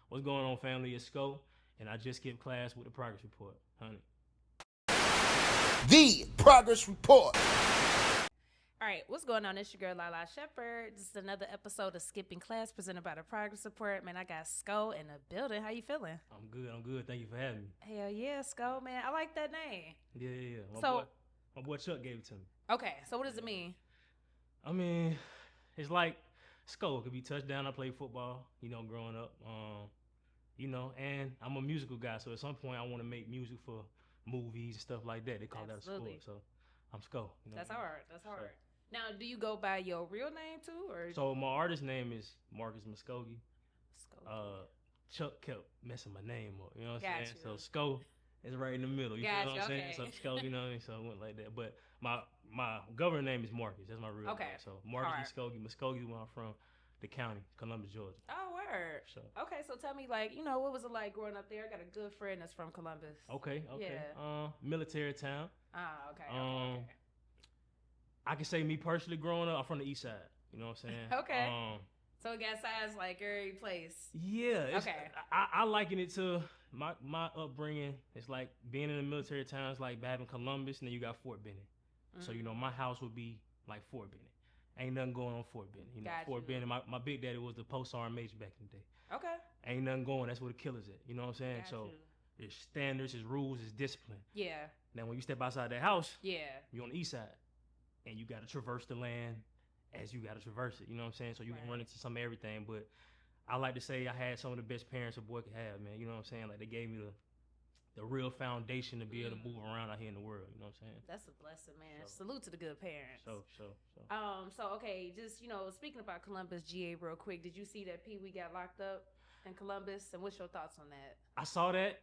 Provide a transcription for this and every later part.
What's going on, family? It's Sco, and I just skipped class with the progress report, honey. The Progress Report. All right, what's going on? It's your girl, Lalaa Shepard. This is another episode of Skipping Class presented by the Progress Report. Man, I got Sco in the building. How you feeling? I'm good. Thank you for having me. Hell yeah, Sco, man. I like that name. Yeah. My boy Chuck gave it to me. Okay, so what does it mean? I mean, it's like Sco. It could be touchdown. I played football, growing up. And I'm a musical guy, so at some point I want to make music for movies and stuff like that. They call that a sport, so I'm Sco. That's hard. Now, do you go by your real name too, or? So my artist name is Marcus Muscogee. Sco. Chuck kept messing my name up. You know what I'm saying? You. So Sco is right in the middle. You feel what I'm saying? Okay. So Sco, you know what I mean? So I went like that. But my government name is Marcus. That's my real name. So Marcus Muscogee. Muscogee, where I'm from, the county, Columbus, Georgia. Oh, word. So. Okay, so tell me, what was it like growing up there? I got a good friend that's from Columbus. Okay. Yeah. Military town. Okay. I can say me personally growing up, I'm from the east side. You know what I'm saying? Okay. So it got size like every place. Yeah. Okay. I liken it to my upbringing. It's like being in a military town. It's like having Columbus, and then you got Fort Benning. Mm-hmm. So my house would be like Fort Benning. Ain't nothing going on Fort Benning. Fort Benning. My big daddy was the post sergeant major back in the day. Okay. Ain't nothing going. That's where the killers at. You know what I'm saying? There's standards, there's rules, there's discipline. Yeah. Now when you step outside that house, you're on the east side. And you got to traverse the land as you got to traverse it. You know what I'm saying? So you can run into some of everything. But I like to say I had some of the best parents a boy could have, man. You know what I'm saying? Like they gave me the real foundation to be able to move around out here in the world. You know what I'm saying? That's a blessing, man. Salute to the good parents. So. So okay, just speaking about Columbus GA real quick, did you see that Peewee got locked up in Columbus? And what's your thoughts on that? I saw that.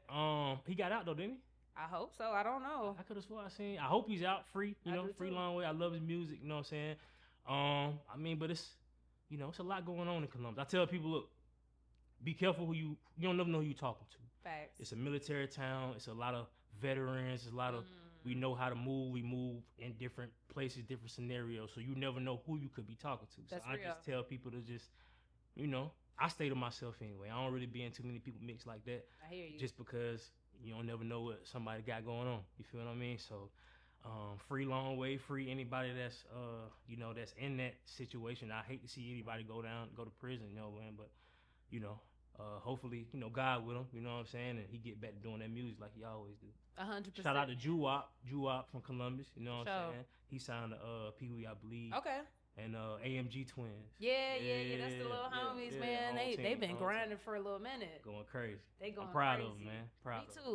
He got out though, didn't he? I hope so. I don't know. I could have swore I seen. I hope he's out free. Free Longway. I love his music. You know what I'm saying? But it's, it's a lot going on in Columbus. I tell people, look, be careful who you don't never know who you're talking to. Facts. It's a military town. It's a lot of veterans. It's a lot of, we know how to move. We move in different places, different scenarios. So you never know who you could be talking to. That's so I just tell people to just, I stay to myself anyway. I don't really be in too many people mix like that. I hear you. Just because you don't never know what somebody got going on. You feel what I mean? So, free Longway, free anybody that's that's in that situation. I hate to see anybody go to prison, man. But hopefully, God with him. You know what I'm saying? And he get back to doing that music like he always do. 100%. Shout out to Juwop from Columbus. You know what I'm saying? He signed to Peewee, I believe. Okay. And AMG twins. Yeah. That's the little homies, man. They've been grinding for a little minute. Going crazy. They going I'm proud crazy. of them, man.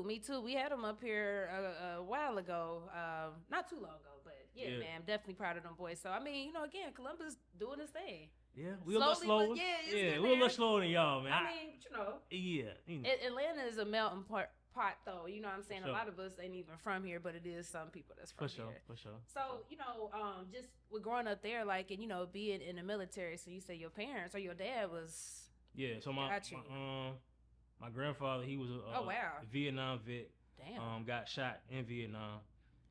Me too. We had them up here a while ago. Not too long ago, but yeah, man, I'm definitely proud of them boys. So, again, Columbus doing his thing. Yeah, we're a little slower. We're a little slower than y'all, man. Yeah. Atlanta is a melting pot though. You know what I'm saying? Sure. A lot of us ain't even from here, but it is some people that's from here. For sure. So, just with growing up there, being in the military, so you say your parents or your dad was... Yeah, so my grandfather, he was a Vietnam vet. Damn. Got shot in Vietnam.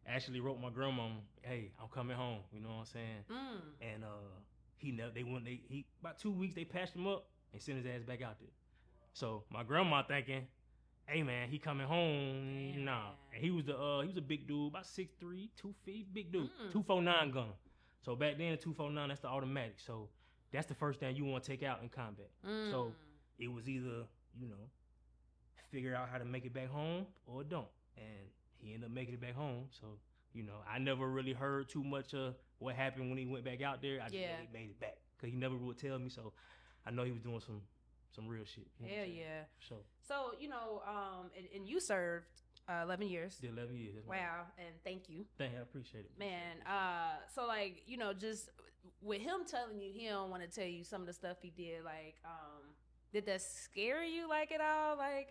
Actually wrote my grandmama, hey, I'm coming home. You know what I'm saying? And he about 2 weeks, they patched him up and sent his ass back out there. So my grandma thinking, hey man, he coming home. Damn. Nah. And he was a big dude, about 6'3", 2 feet, big dude, 249 gunner. So back then, 249, that's the automatic. So that's the first thing you want to take out in combat. So it was either, figure out how to make it back home or don't. And he ended up making it back home. So, I never really heard too much of what happened when he went back out there. I just know he made it back because he never would tell me. So I know he was doing some real shit. Hell yeah. So, and you served 11 years. Yeah, 11 years. Wow, and thank you. I appreciate it. Man, so just with him telling you he don't want to tell you some of the stuff he did, did that scare you at all? My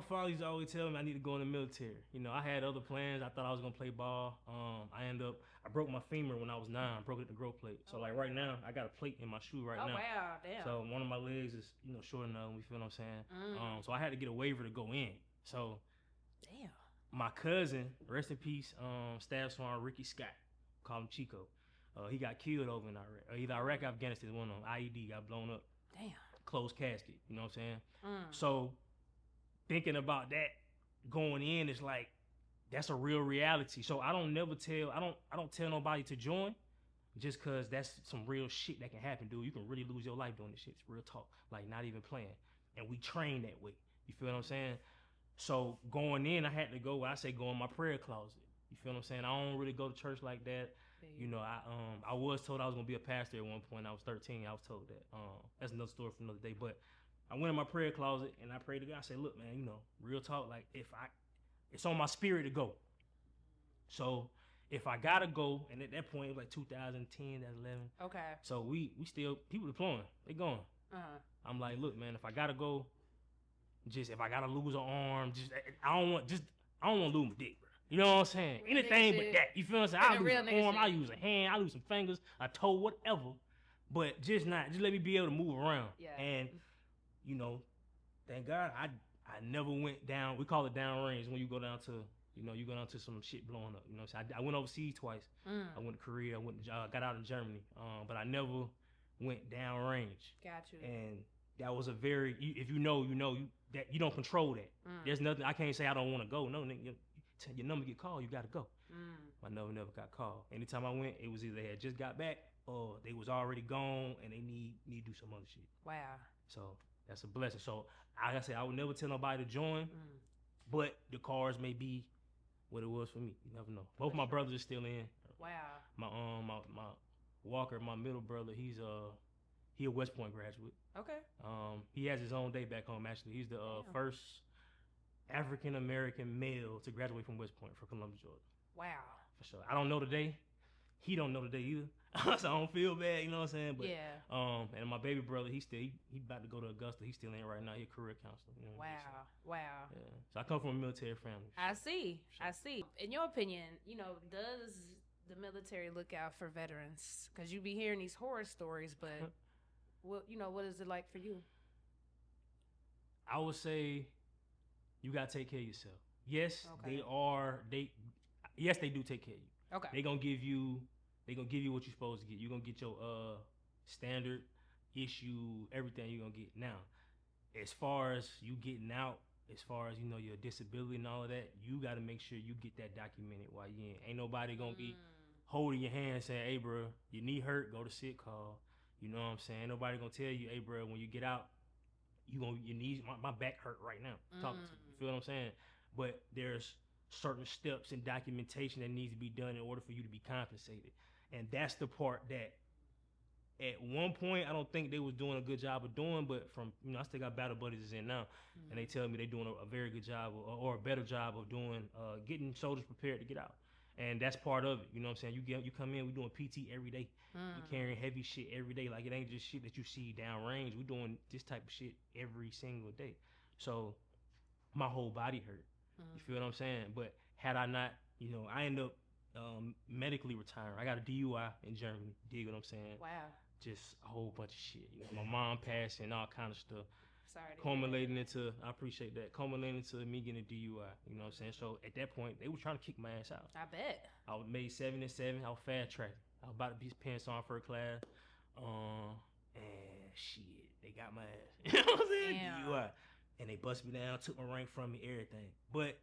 father used to always tell me I need to go in the military. I had other plans. I thought I was gonna play ball. I broke my femur when I was 9. I broke it at the growth plate. So right now I got a plate in my shoe right now. Oh wow, damn. So one of my legs is short enough. You feel what I'm saying? So I had to get a waiver to go in. So damn. My cousin, rest in peace, Staff Sergeant Ricky Scott, call him Chico. He got killed over in Iraq. Either Iraq or Afghanistan, one of them. IED got blown up. Damn. closed casket. You know what I'm saying? So thinking about that going in is like, that's a real reality. So I don't tell nobody to join just cause that's some real shit that can happen, dude. You can really lose your life doing this shit. It's real talk. Like, not even playing. And we train that way. You feel what I'm saying? So going in, I had to go in my prayer closet. You feel what I'm saying? I don't really go to church like that. You know, I was told I was gonna be a pastor at one point. I was 13. I was told that. That's another story for another day. But I went in my prayer closet and I prayed to God. I said, look, man, you know, real talk. Like, it's on my spirit to go. So if I gotta go, and at that point it was like 2010, that's 11. Okay. So we still, people deploying, they going. I'm like, look, man, if I gotta go, just if I gotta lose an arm, I don't want to lose my dick, bro. You know what I'm saying? Real Anything but shit. that. You feel what I'm saying? I lose an arm, shit. I lose a hand, I lose some fingers, a toe, whatever. But just let me be able to move around. Yeah. And you know, thank God I never went down. We call it down range when you go down to. You know, you go down to some shit blowing up. You know what I'm saying? I went overseas twice. I went to Korea. Got out in Germany. But I never went down range. Got you. And that was a very, if you know, that you don't control that. There's nothing, I can't say I don't want to go. No, your number get called, you got to go. My number never got called. Anytime I went, it was either they had just got back or they was already gone and they need to do some other shit. Wow. So that's a blessing. So like I said, I would never tell nobody to join, but the cars may be what it was for me. You never know. Both my brothers are still in. Wow. My Walker, my middle brother, he a West Point graduate. Okay. He has his own day back home. Actually, he's the first African American male to graduate from West Point for Columbus, Georgia. Wow. For sure. I don't know the day. He don't know the day either. So I don't feel bad. You know what I'm saying? But yeah. And my baby brother, he about to go to Augusta. He's still in right now. He's a career counselor. You know what I mean? So, wow. Yeah. So I come from a military family. I see. Sure. I see. In your opinion, you know, does the military look out for veterans? Because you be hearing these horror stories, but what is it like for you? I would say you gotta take care of yourself. Yes, okay. Yes, they do take care of you. Okay. They gonna give you what you're supposed to get. You're gonna get your standard issue, everything you're gonna get. Now, as far as you getting out, as far as your disability and all of that, you gotta make sure you get that documented while you in. Ain't nobody gonna be holding your hand saying, hey bro, your knee hurt, go to sick call. You know what I'm saying? Ain't nobody gonna tell you, hey bro, when you get out, your knees, my back hurt right now. Talking to you. You feel what I'm saying? But there's certain steps and documentation that needs to be done in order for you to be compensated. And that's the part that at one point I don't think they was doing a good job of doing, but from I still got battle buddies is in now, and they tell me they doing a very good job or a better job of doing getting soldiers prepared to get out. And that's part of it. You know what I'm saying? You come in, we doing PT every day. We carrying heavy shit every day. Like, it ain't just shit that you see downrange. We doing this type of shit every single day. So my whole body hurt. You feel what I'm saying? But had I not, I end up medically retiring. I got a DUI in Germany. Dig what I'm saying? Wow. Just a whole bunch of shit. My mom passing, all kind of stuff. Sorry. Culminating into, I appreciate that, culminating into me getting a DUI. You know what I'm saying? So at that point, they were trying to kick my ass out. I bet. I was made 7-7. I was fast tracked. I was about to be pants on first class. And shit, they got my ass. You know what I'm saying? Damn. DUI. And they busted me down, took my rank from me, everything. But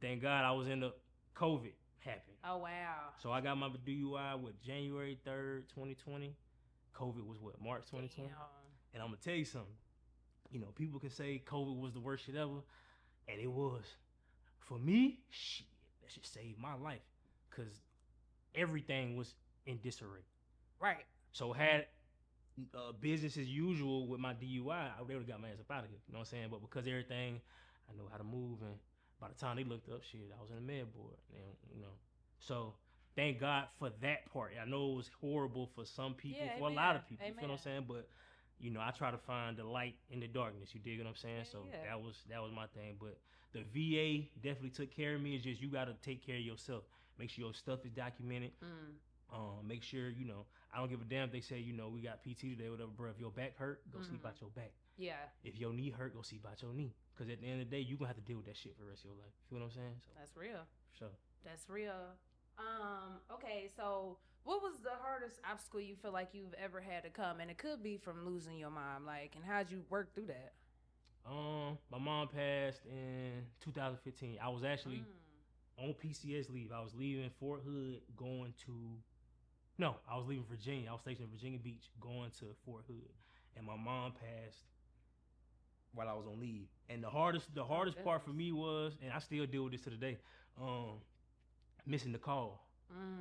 thank God I was in the COVID happened. Oh, wow. So I got my DUI January 3rd, 2020. COVID was March 2020? Damn. And I'm going to tell you something. People can say COVID was the worst shit ever. And it was. For me, shit, that shit saved my life. Because everything was in disarray. Right. So had business as usual with my DUI, they would have got my ass up out of here. You know what I'm saying? But because everything, I know how to move. And by the time they looked up, shit, I was in the med board. And, So thank God for that part. I know it was horrible for some people, for a lot of people. You feel what I'm saying? But I try to find the light in the darkness. You dig what I'm saying? So that was my thing. But the VA definitely took care of me. It's just you got to take care of yourself. Make sure your stuff is documented. Make sure I don't give a damn if they say we got PT today, whatever, bro. If your back hurt, go see about your back. Yeah. If your knee hurt, go see about your knee. Because at the end of the day, you gonna have to deal with that shit for the rest of your life. You feel what I'm saying? So that's real. Sure. That's real. Okay, so What was the hardest obstacle you feel like you've ever had to come? And it could be from losing your mom, like, and how'd you work through that? My mom passed in 2015. I was actually on PCS leave. I was leaving Fort Hood going to, no, I was leaving Virginia. I was stationed in Virginia Beach going to Fort Hood. And my mom passed while I was on leave. And the hardest part for me was, and I still deal with this to the day, missing the call.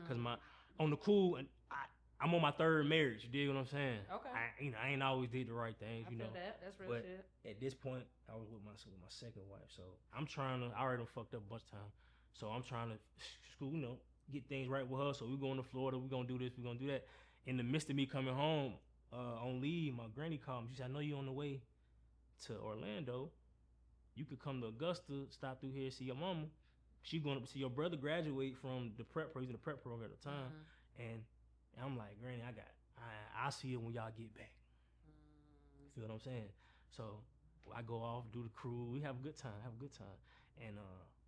Cause on the cool, and I'm on my third marriage. You dig what I'm saying? Okay. I ain't always did the right things. I feel that. That's real shit. At this point, I was with my second wife, so I'm trying to. I already done fucked up a bunch of time, so I'm trying to get things right with her. So we going to Florida. We gonna do this. We gonna do that. In the midst of me coming home on leave, my granny called me. She said, "I know you on the way to Orlando. You could come to Augusta, stop through here, see your mama. She going to see your brother graduate from the prep program. He's in the prep program at the time." And I'm like, "Granny, I'll see you when y'all get back." You feel what I'm saying? So I go off, do the crew. We have a good time. And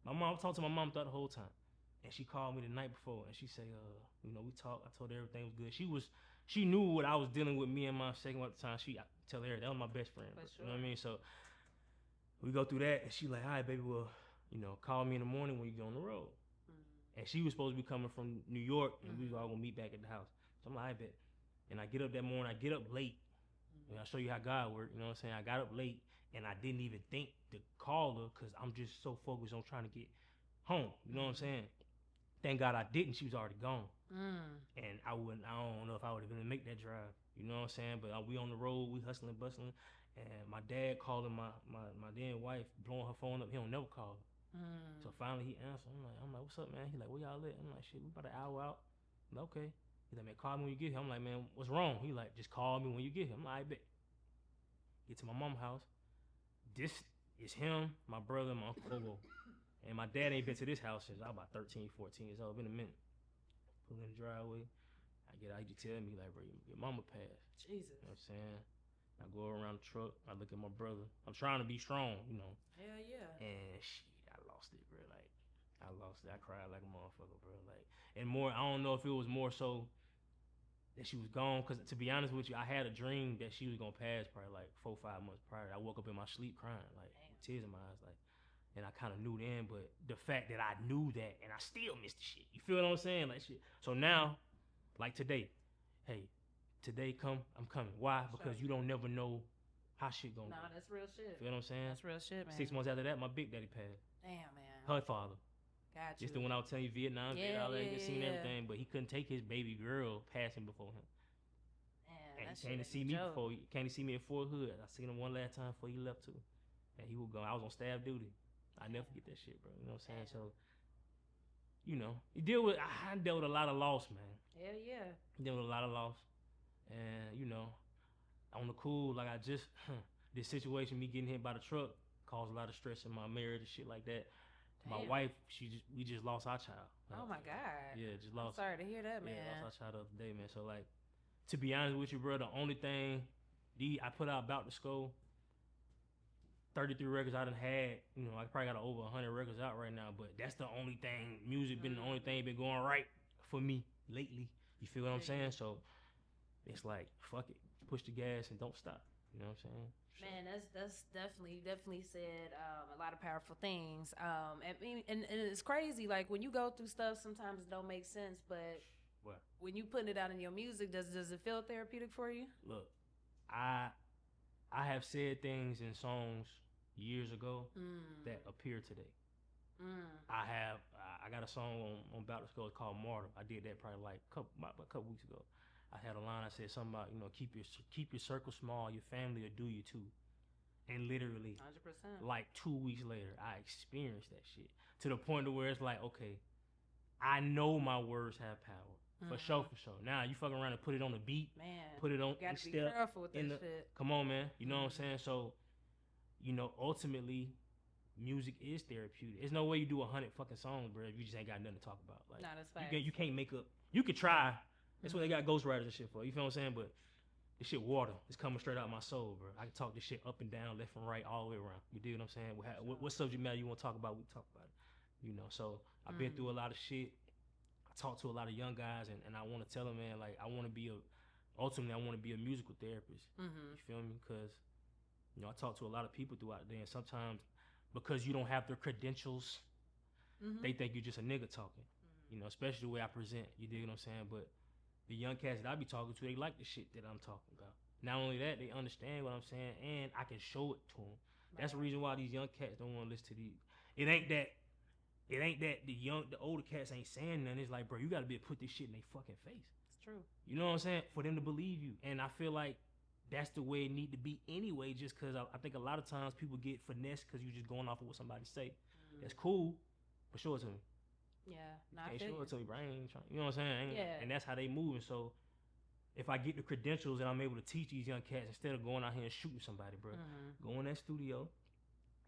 my mom talked to my mom throughout the whole time. And she called me the night before, and she said, we talked. I told her everything was good. She knew what I was dealing with. Me and my second wife at the time. I tell her that was my best friend. Sure. You know what I mean? So we go through that, and she like, "All right, baby, well, call me in the morning when you get on the road." And she was supposed to be coming from New York, and we was all gonna meet back at the house. So I'm like, "I bet." And I get up that morning. I get up late. And I'll show you how God works. You know what I'm saying? I got up late, and I didn't even think to call her because I'm just so focused on trying to get home. You know what I'm saying? Thank God I didn't. She was already gone. And I don't know if I would have been able to make that drive. You know what I'm saying? But we on the road, we hustling, bustling. And my dad calling my then wife, blowing her phone up. He don't never call her. So finally he answered. I'm like, "What's up, man?" He like, "Where y'all at?" I'm like, "Shit, we about an hour out." I'm like, "Okay." He's like, "Man, call me when you get here." I'm like, "Man, what's wrong?" He like, "Just call me when you get here." I'm like, "I bet." Get to my mom's house. This is him, my brother, and my Uncle Bobo. And my dad ain't been to this house since I was about 13, 14 years old. Been a minute. Pull in the driveway. I get out. He tell me, like, "Bro, your mama passed." Jesus. You know what I'm saying? I go around the truck. I look at my brother. I'm trying to be strong, Hell yeah. And shit, I lost it, bro. Like, I lost it. I cried like a motherfucker, bro. Like, and more, I don't know if it was more so that she was gone, because to be honest with you, I had a dream that she was gonna pass probably like 4-5 months prior. I woke up in my sleep crying, like, with tears in my eyes, like, and I kind of knew then, but the fact that I knew that and I still missed the shit, you feel what I'm saying? Like, shit. So now, like today, hey, today I'm coming. Why? Because you don't never know how shit gonna go. Nah, that's real shit. Feel what I'm saying? That's real shit, man. 6 months after that, my big daddy passed. Damn, man. Her father. Got you. Just the one I was telling you, Vietnam, all that, seen yeah. everything, but he couldn't take his baby girl passing before him. Man, And he came to see me before. He came to see me in Fort Hood. I seen him one last time before he left too. And he was going. I was on staff duty. I never forget that shit, bro. You know what I'm saying? So, I dealt with a lot of loss, man. Hell yeah. Dealt with a lot of loss, and on the cool, like this situation, me getting hit by the truck caused a lot of stress in my marriage and shit like that. Damn. My wife, we just lost our child. Oh my God. Yeah, just lost. I'm sorry to hear that, man. Yeah, lost our child the other day, man. So like, to be honest with you, bro, the only thing I put out About to Score, 33 records I done had. I probably got over 100 records out right now, but that's the only thing. Music been the only thing been going right for me lately. You feel what I'm saying? So it's like, fuck it, push the gas and don't stop. You know what I'm saying? Man, that's definitely said a lot of powerful things. And it's crazy. Like when you go through stuff, sometimes it don't make sense. But when you putting it out in your music, does it feel therapeutic for you? Look, I have said things in songs years ago that appear today. I got a song on About to Score called Martyr. I did that probably like a couple weeks ago. I had a line I said something about, keep your circle small, your family will do you too. And literally 100%. like 2 weeks later, I experienced that shit to the point where it's like, okay, I know my words have power. For sure. Now you fucking around and put it on the beat, man. Put it on. You gotta be careful with that shit. Come on, man. You know what I'm saying? So, ultimately, music is therapeutic. There's no way you do 100 fucking songs, bro, if you just ain't got nothing to talk about. Like, that's facts. You can't make up. You could try. That's what they got ghostwriters and shit for. You feel what I'm saying? But this shit water. It's coming straight out my soul, bro. I can talk this shit up and down, left and right, all the way around. You dig what I'm saying? What subject matter you want to talk about, we talk about it. So I've been through a lot of shit. talk to a lot of young guys, and I want to tell them, man, like, ultimately I want to be a musical therapist. You feel me? Because, you know, I talk to a lot of people throughout the day, and sometimes because you don't have their credentials, they think you're just a nigga talking. You know, especially the way I present. You dig what I'm saying? But the young cats that I be talking to, they like the shit that I'm talking about. Not only that, they understand what I'm saying, and I can show it to them. Right. That's the reason why these young cats don't want to listen to these. It ain't that the older cats ain't saying nothing. It's like, bro, you got to be able to put this shit in their fucking face. It's true. You know what I'm saying? For them to believe you. And I feel like that's the way it need to be anyway, just because I think a lot of times people get finessed because you just going off of what somebody say. That's cool, but show it to me. Yeah. Can't show it to me, bro. I ain't trying. You know what I'm saying? And that's how they move. And so if I get the credentials and I'm able to teach these young cats instead of going out here and shooting somebody, bro, go in that studio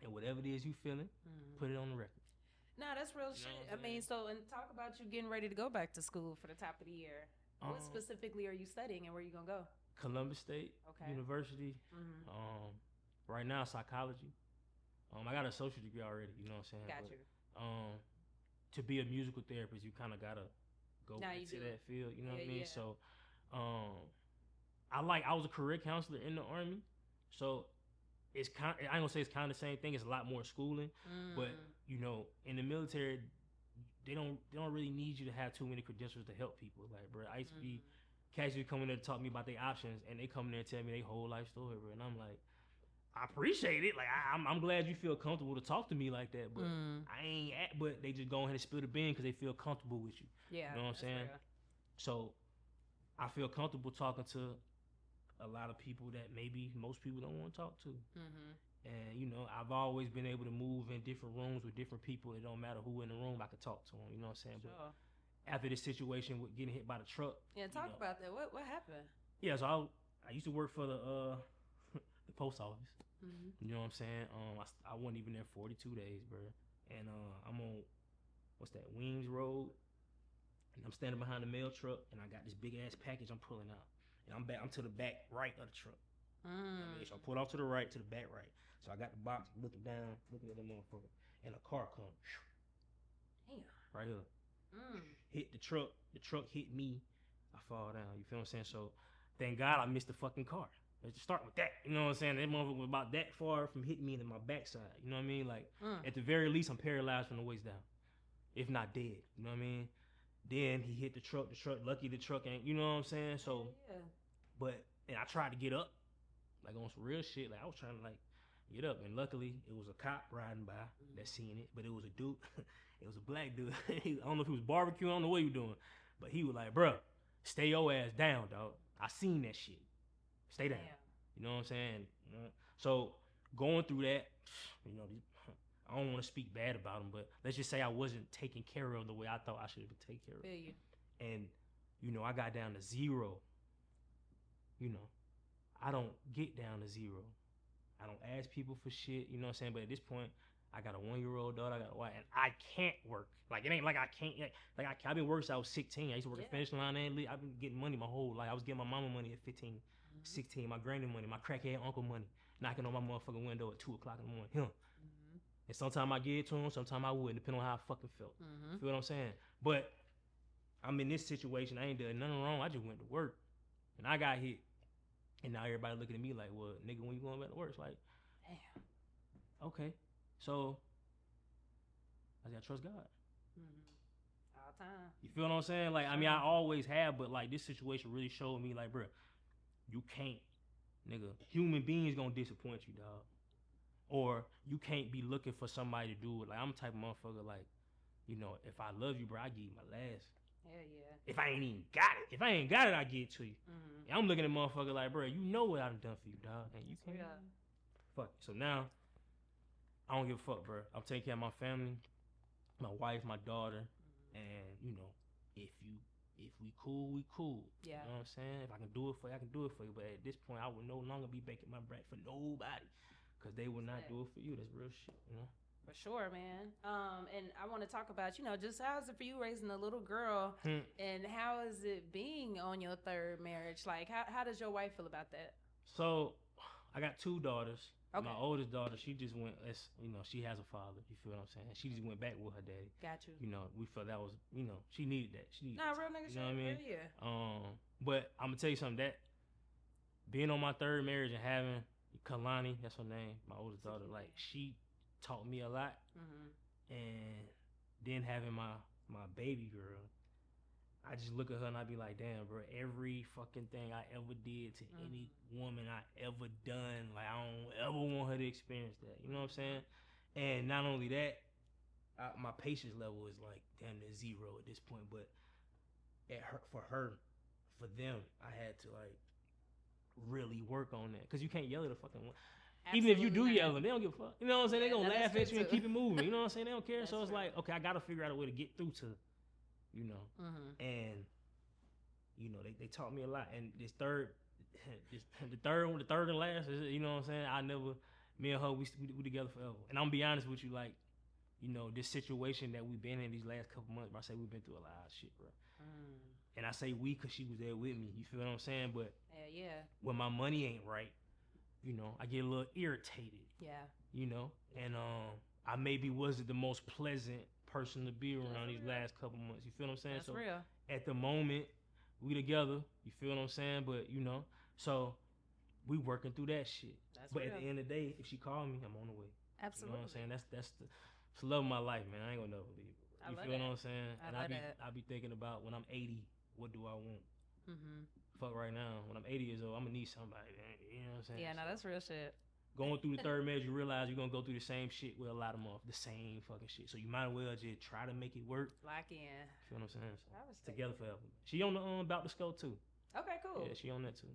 and whatever it is you feeling, put it on the record. Nah, that's real shit. I mean, and talk about you getting ready to go back to school for the top of the year. What specifically are you studying and where you gonna go? Columbus State University. Right now, psychology. I got an associate degree already. You know what I'm saying? Got you. To be a musical therapist, you kind of gotta go into that field. You know what I mean? Yeah. So, I was a career counselor in the Army, so it's I ain't gonna say it's kind of the same thing. It's a lot more schooling, but you know, in the military, they don't really need you to have too many credentials to help people. Like, bro, I used to be casually coming there to talk to me about their options, and they come in there and tell me their whole life story, bro, and I'm like, I appreciate it. Like, I'm glad you feel comfortable to talk to me like that, but but they just go ahead and spill the bean because they feel comfortable with you. Yeah, you know what I'm saying? Real. So I feel comfortable talking to a lot of people that maybe most people don't want to talk to. And, you know, I've always been able to move in different rooms with different people. It don't matter who in the room, I could talk to them. You know what I'm saying? Sure. But after this situation with getting hit by the truck. Yeah, talk about that. What happened? Yeah, so I used to work for the post office. You know what I'm saying? I wasn't even there 42 days, bro. And I'm on, Weems Road. And I'm standing behind the mail truck, and I got this big-ass package I'm pulling out. And I'm to the back right of the truck. You know what I mean? So I pulled off to the right, to the back right. So I got the box, looking down, looking at the motherfucker. And a car come. Damn. Right here. Hit the truck. The truck hit me. I fall down. You feel what I'm saying? So thank God I missed the fucking car. Let's just start with that. You know what I'm saying? That motherfucker was about that far from hitting me in my backside. You know what I mean? Like, at the very least, I'm paralyzed from the waist down. If not dead. You know what I mean? Then he hit the truck. Lucky the truck ain't, you know what I'm saying? So, and I tried to get up, like on some real shit. Like I was trying to like get up, and luckily it was a cop riding by that seen it, but it was a dude. It was a black dude. I don't know if he was barbecuing, I don't know what he was doing, but he was like, bruh, stay your ass down, dog. I seen that shit. Stay down. You know what I'm saying? So going through that, you know, I don't want to speak bad about him, but let's just say I wasn't taken care of the way I thought I should have been taken care of. And, you know, I got down to 0. You know, I don't get down to 0. I don't ask people for shit, you know what I'm saying? But at this point, I got a 1-year-old daughter, I got a wife, and I can't work. Like, it ain't like I can't, I've been working since I was 16. I used to work at Finish Line and I've been getting money my whole life. I was getting my mama money at 15, 16, my granny money, my crackhead uncle money, knocking on my motherfucking window at 2 o'clock in the morning. Him. And sometimes I give it to him, sometimes I wouldn't, depending on how I fucking felt. You feel what I'm saying? But I'm in this situation, I ain't doing nothing wrong, I just went to work. And I got hit. And now everybody looking at me like, well, nigga, when you going back to work? It's like, damn. Okay. So, I gotta trust God. All time. You feel what I'm saying? Like, I mean, I always have, but like this situation really showed me like, bro, you can't, nigga, human beings gonna disappoint you, dog. Or you can't be looking for somebody to do it. Like, I'm the type of motherfucker, like, you know, if I love you, bro, I give you my last. Hell yeah. If I ain't even got it. If I ain't got it, I give it to you. And I'm looking at motherfucker like, bro, you know what I've done for you, dog. And you can't. Fuck. So now, I don't give a fuck, bro. I'm taking care of my family, my wife, my daughter. And, you know, if we cool, we cool. Yeah. You know what I'm saying? If I can do it for you, I can do it for you. But at this point, I would no longer be breaking my back for nobody. Because they will not do it for you. That's real shit, you know? For sure, man. And I want to talk about, you know, just how is it for you raising a little girl? And how is it being on your third marriage? Like, how does your wife feel about that? So, I got 2 daughters. Okay. My oldest daughter, she just went. She has a father. You feel what I'm saying? She just went back with her daddy. Got you. We felt that was, she needed that. She needed. Real nigga shit. You know what I mean? Yeah. But I'm gonna tell you something. That being on my third marriage and having Kalani, that's her name, my oldest daughter, like she taught me a lot. And then having my baby girl, I just look at her and I be like, damn, bro, every fucking thing I ever did to any woman I ever done, like I don't ever want her to experience that. You know what I'm saying? And not only that, my patience level is like damn near zero at this point. But for them, I had to like really work on that, because you can't yell at a fucking one. Even if you do yell at them, they don't give a fuck. You know what I'm saying? They gonna laugh at you and keep it moving. You know what I'm saying? They don't care. So it's like, okay, I gotta figure out a way to get through to, and they taught me a lot. And the third and last is, you know what I'm saying? Me and her, we together forever. And I'm gonna be honest with you, like, this situation that we've been in these last couple months, I say we've been through a lot of shit, bro. And I say we because she was there with me. You feel what I'm saying? But when my money ain't right, I get a little irritated. Yeah. And I maybe wasn't the most pleasant person to be around these last couple months. You feel what I'm saying? That's real. At the moment, we together. You feel what I'm saying? But so we working through that shit. But real. At the end of the day, if she called me, I'm on the way. Absolutely. You know what I'm saying? That's the love of my life, man. I ain't gonna never leave it. You feel what I'm saying? I be thinking about when I'm 80, what do I want? Fuck right now. When I'm 80 years old, I'm gonna need somebody. You know what I'm saying? Yeah, no, that's real shit. Going through the third marriage, you realize you're gonna go through the same shit with a lot of them, the same fucking shit. So you might as well just try to make it work. Lock in. You feel what I'm saying? So together forever. She on the about the scope too. Okay, cool. Yeah, she on that too.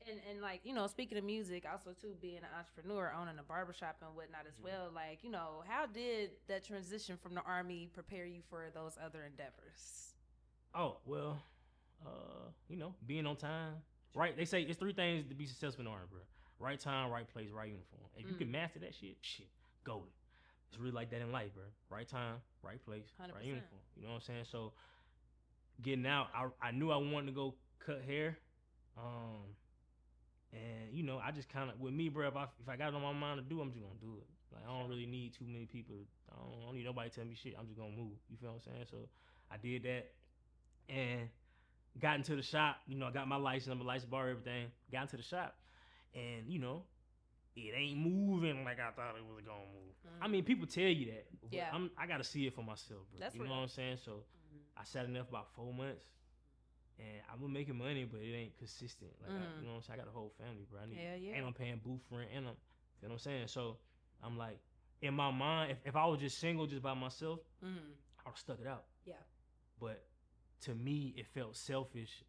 And like, speaking of music, also too, being an entrepreneur, owning a barbershop and whatnot as well, like, how did that transition from the Army prepare you for those other endeavors? Oh, well, being on time, right? They say it's 3 things to be successful in the Army, bro. Right time, right place, right uniform. If you can master that shit, go. It's really like that in life, bro. Right time, right place, 100%. Right uniform. You know what I'm saying? So getting out, I knew I wanted to go cut hair. And I just kind of, with me, bro, if I got it on my mind to do, I'm just gonna do it. Like, I don't really need too many people. I don't need nobody tell me shit. I'm just gonna move. You feel what I'm saying? So I did that and got into the shop. I got my license. I'm a licensed bar, everything. Got into the shop, and it ain't moving like I thought it was gonna move. I mean, people tell you that, but I gotta see it for myself, bro. That's you know what I'm saying? So I sat in there for about 4 months. And I'm making money, but it ain't consistent. Like, you know what I'm saying? I got a whole family, bro. And I'm paying booth rent, and you know what I'm saying? So I'm like, in my mind, if I was just single, just by myself, I would have stuck it out. Yeah. But to me, it felt selfish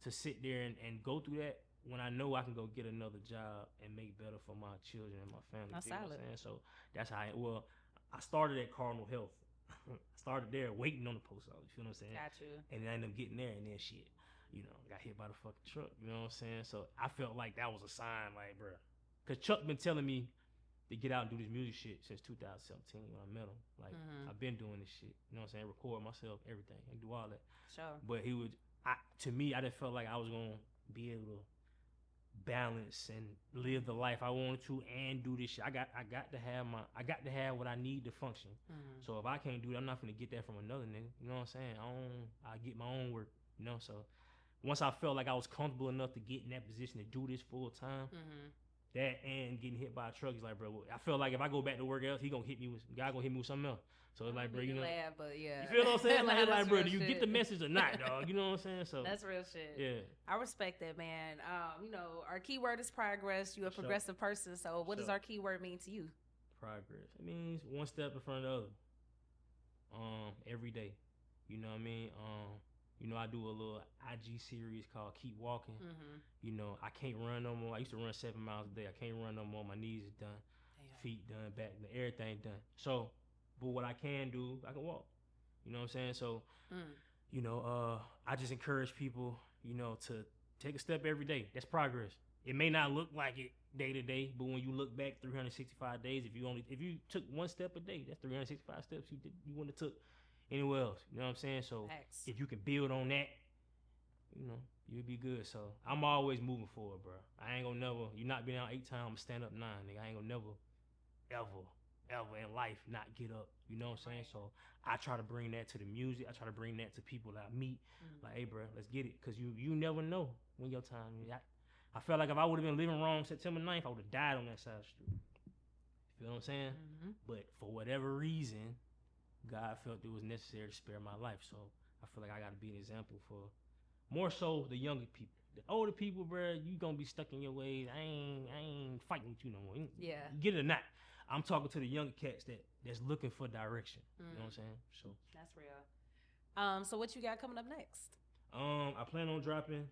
to sit there and go through that when I know I can go get another job and make better for my children and my family. That's you know solid. what I'm saying? So that's how I started at Cardinal Health. I started there waiting on the post office, you know what I'm saying? Got you. And then I ended up getting there, and then shit, got hit by the fucking truck, you know what I'm saying? So I felt like that was a sign, like, bro. Because Chuck been telling me to get out and do this music shit since 2017 when I met him. Like, I've been doing this shit, you know what I'm saying? Record myself, everything, and do all that. Sure. But to me, I just felt like I was going to be able to balance and live the life I wanted to and do this shit. I got to have what I need to function. So if I can't do it, I'm not gonna get that from another nigga. You know what I'm saying? I get my own work. So once I felt like I was comfortable enough to get in that position to do this full time, that and getting hit by a truck is like, bro, I feel like if I go back to work else, God gonna hit me with something else. So it's like, bro, laugh, but yeah. You feel what I'm saying? like bro, do you get the message or not, dog? You know what I'm saying? So that's real shit. Yeah. I respect that, man. Our keyword is progress. You're a progressive person. So what does our keyword mean to you? Progress. It means one step in front of the other. Every day. You know what I mean? I do a little IG series called Keep Walking. I can't run no more. I used to run 7 miles a day. I can't run no more. My knees is done. Damn. Feet done, back done, everything done. So, but what I can do, I can walk. You know what I'm saying? So, I just encourage people, to take a step every day. That's progress. It may not look like it day to day, but when you look back 365 days, if you took one step a day, that's 365 steps you wouldn't have took anywhere else. You know what I'm saying? So if you can build on that, You'll be good. So I'm always moving forward, bro. I ain't gonna never. You knock me down 8 times, I'ma stand up 9, nigga. I ain't gonna never, ever in life not get up. You know what I'm saying? So I try to bring that to the music. I try to bring that to people that I meet. Like, hey, bro, let's get it. Cause you never know when your time is. I felt like if I would have been living wrong September 9th, I would have died on that side of the street. You know what I'm saying? But for whatever reason, God felt it was necessary to spare my life. So I feel like I got to be an example for more so the younger people. The older people, bro, you gonna be stuck in your ways. I ain't fighting with you no more. Yeah. Get it or not. I'm talking to the younger cats that's looking for direction. You know what I'm saying? So that's real. So what you got coming up next? I plan on dropping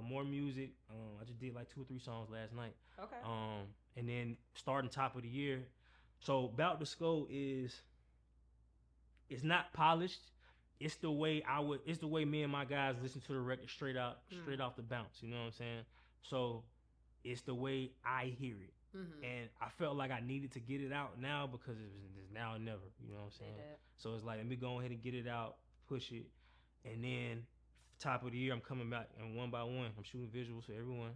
more music. I just did like 2 or 3 songs last night. Okay. And then starting top of the year. So Bout to Sco it's not polished. It's the way me and my guys listen to the record straight off the bounce. You know what I'm saying? So it's the way I hear it. And I felt like I needed to get it out now because it's now or never. You know what I'm saying? So it's like, let me go ahead and get it out, push it, and then top of the year I'm coming back and one by one I'm shooting visuals for everyone.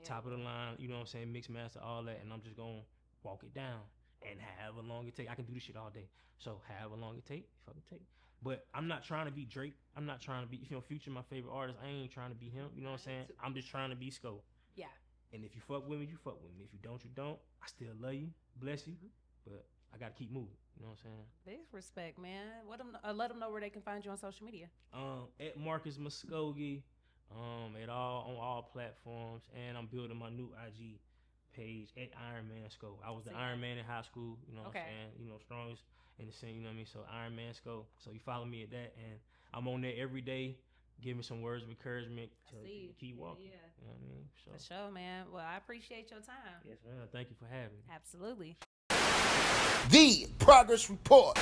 Top of the line, you know what I'm saying? Mix, master, all that, and I'm just gonna walk it down. And however long it take, I can do this shit all day. So however long it take, fucking take. But I'm not trying to be Drake. I'm not trying to be, Future, my favorite artist. I ain't trying to be him. You know what I'm saying? I'm just trying to be Sco. Yeah. And if you fuck with me, you fuck with me. If you don't, you don't. I still love you, bless you, but I gotta keep moving. You know what I'm saying? Big respect, man. Let them know where they can find you on social media. At Marcus Muscogee, on all platforms, and I'm building my new IG page at Iron Man Sco. I was the Iron Man in high school. You know what I'm saying? You know, strongest in the scene. You know what I mean? So Iron Man Sco. So you follow me at that, and I'm on there every day. Give me some words of encouragement to keep walking. Yeah. You know what I mean? So. For sure, man. Well, I appreciate your time. Yes, man. Thank you for having me. Absolutely. The Progress Report.